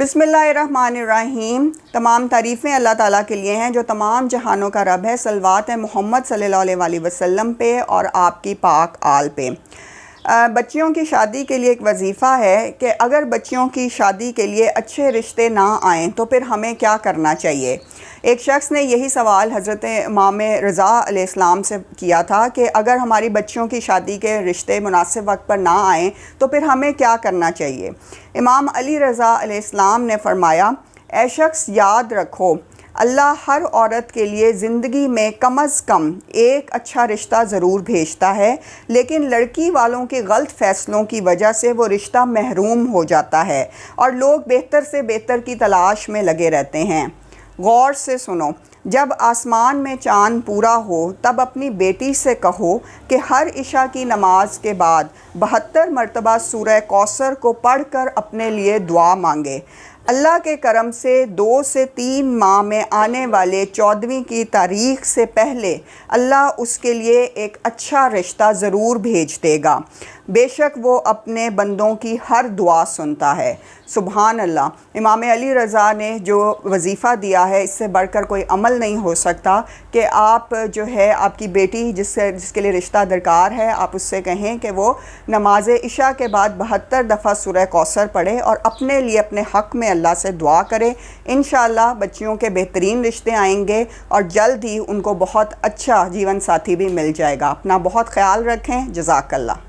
بسم اللہ الرحمن الرحیم۔ تمام تعریفیں اللہ تعالیٰ کے لیے ہیں جو تمام جہانوں کا رب ہے۔ صلوات محمد صلی اللہ علیہ وآلہ وسلم پہ اور آپ کی پاک آل پہ۔ بچیوں کی شادی کے لیے ایک وظیفہ ہے کہ اگر بچیوں کی شادی کے لیے اچھے رشتے نہ آئیں تو پھر ہمیں کیا کرنا چاہیے۔ ایک شخص نے یہی سوال حضرت امام رضا علیہ السلام سے کیا تھا کہ اگر ہماری بچیوں کی شادی کے رشتے مناسب وقت پر نہ آئیں تو پھر ہمیں کیا کرنا چاہیے۔ امام علی رضا علیہ السلام نے فرمایا، اے شخص یاد رکھو، اللہ ہر عورت کے لیے زندگی میں کم از کم ایک اچھا رشتہ ضرور بھیجتا ہے، لیکن لڑکی والوں کے غلط فیصلوں کی وجہ سے وہ رشتہ محروم ہو جاتا ہے اور لوگ بہتر سے بہتر کی تلاش میں لگے رہتے ہیں۔ غور سے سنو، جب آسمان میں چاند پورا ہو تب اپنی بیٹی سے کہو کہ ہر عشاء کی نماز کے بعد 72 مرتبہ سورہ کوثر کو پڑھ کر اپنے لیے دعا مانگے۔ اللہ کے کرم سے 2 سے 3 ماہ میں آنے والے 14ویں کی تاریخ سے پہلے اللہ اس کے لیے ایک اچھا رشتہ ضرور بھیج دے گا۔ بے شک وہ اپنے بندوں کی ہر دعا سنتا ہے۔ سبحان اللہ۔ امام علی رضا نے جو وظیفہ دیا ہے، اس سے بڑھ کر کوئی عمل نہیں ہو سکتا کہ آپ جو ہے آپ کی بیٹی جس کے لیے رشتہ درکار ہے، آپ اس سے کہیں کہ وہ نماز عشاء کے بعد 72 دفعہ سورہ کوثر پڑھے اور اپنے لیے اپنے حق میں اللہ سے دعا کرے۔ انشاءاللہ بچیوں کے بہترین رشتے آئیں گے اور جلد ہی ان کو بہت اچھا جیون ساتھی بھی مل جائے گا۔ اپنا بہت خیال رکھیں۔ جزاک اللہ۔